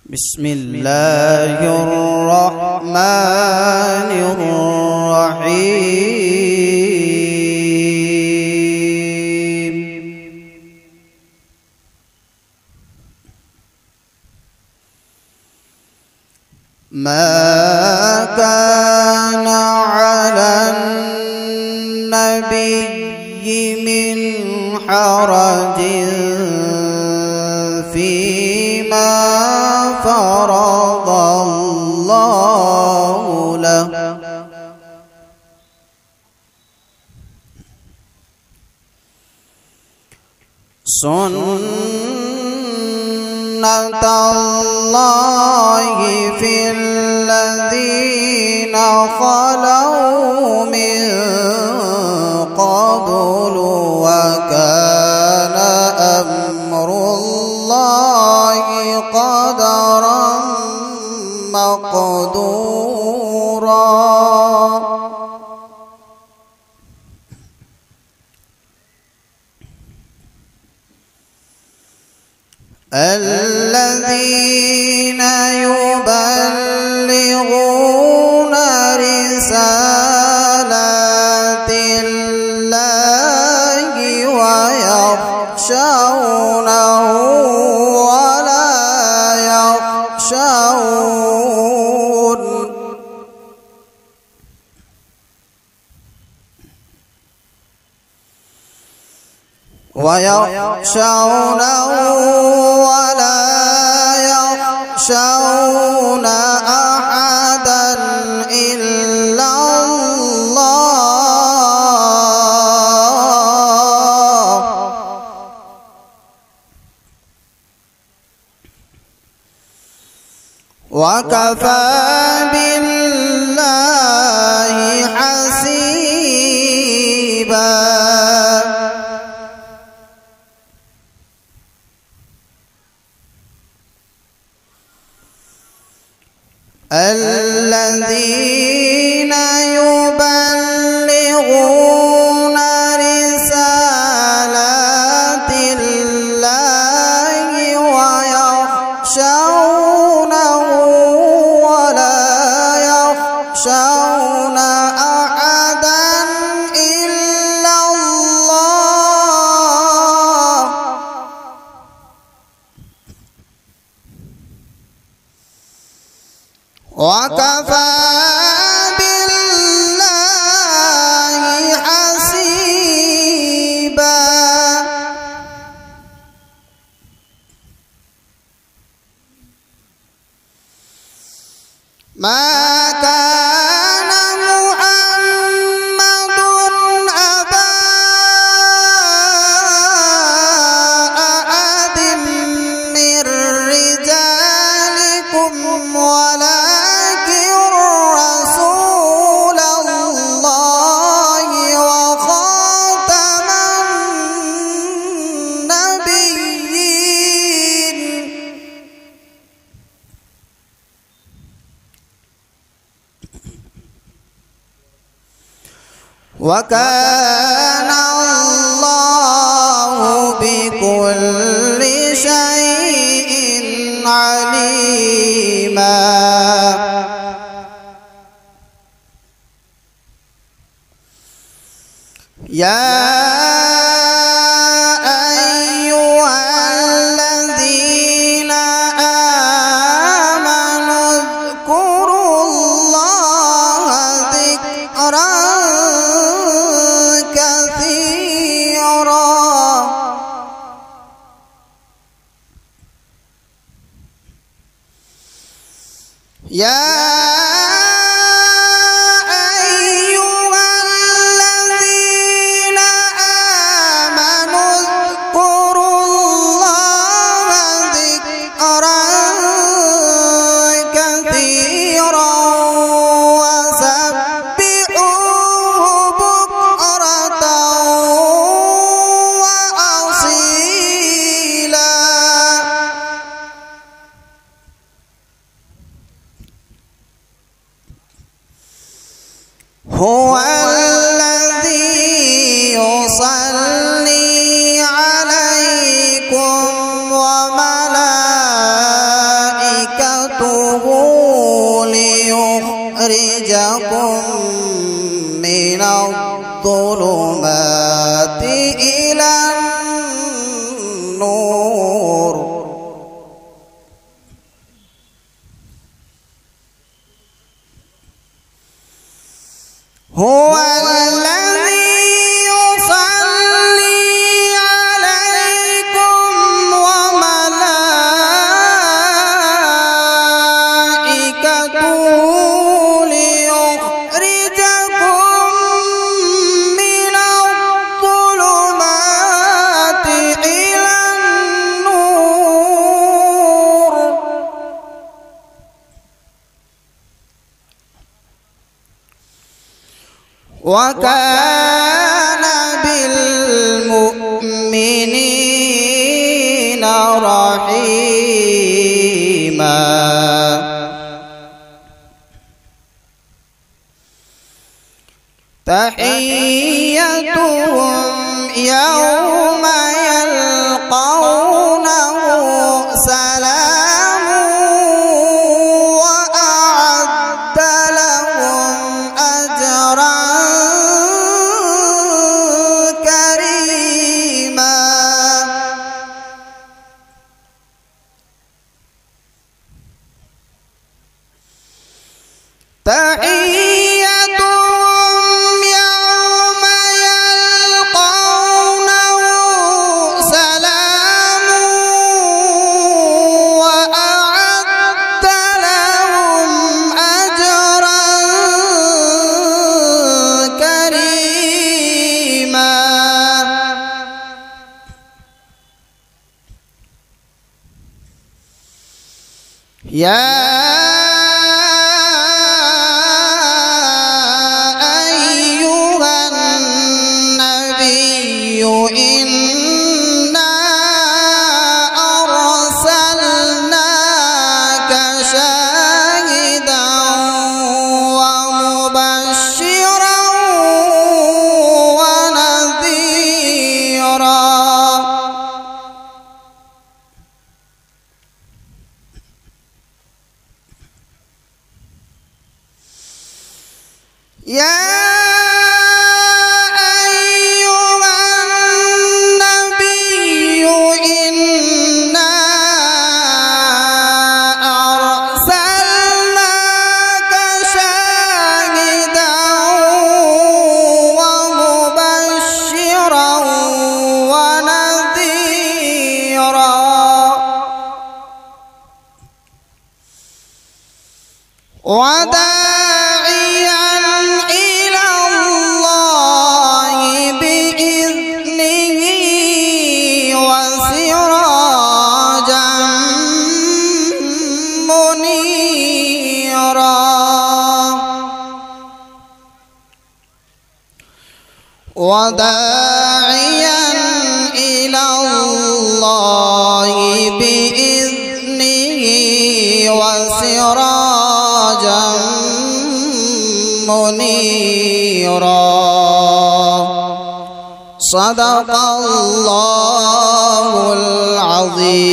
بسم الله الرحمن الرحيم. ما كان على النبي من حرج فيما فرض الله له، سنة الله في الذين خلوا من قبل، وكان أمر الله قدرا مقدورا. الذين يبلغون رسالات الله ويخشونه ولا يخشونه ولا يخشون أحدا إلا الله، وكفى بالله حسيبا. الذين يبلغون رسالات الله ويخشونه ولا يخشون أحدا إلا الله، وكفى بالله حسيبا. ما كان محمد أبا أحد من رجالكم ولكن رسول الله وخاتم النبيين. وكان الله بكل شيء عليما. يا أيها الذين آمنوا اذكروا الله ذكرا كثيرا. يا أيها الذين آمنوا اذكروا الله ذكرا كثيرا وسبحوه بكرة وأصيلا. هو الذي يصلي عليكم وملائكته وكان بالمؤمنين رحيما. تحيتهم يوم يلقونه سلام وأعد لهم أجرا كريما. يا أيها النبي إنا أرسلناك شاهدا ومبشرا ونذيرا. يا أيها النبي إنا أرسلناك شاهدا ومبشرا ونذيرا. وداعيا إلى الله بإذنه وسراجا منيرا. وداعيا إلى الله بإذنه وسراجا منيرا. صدق الله العظيم.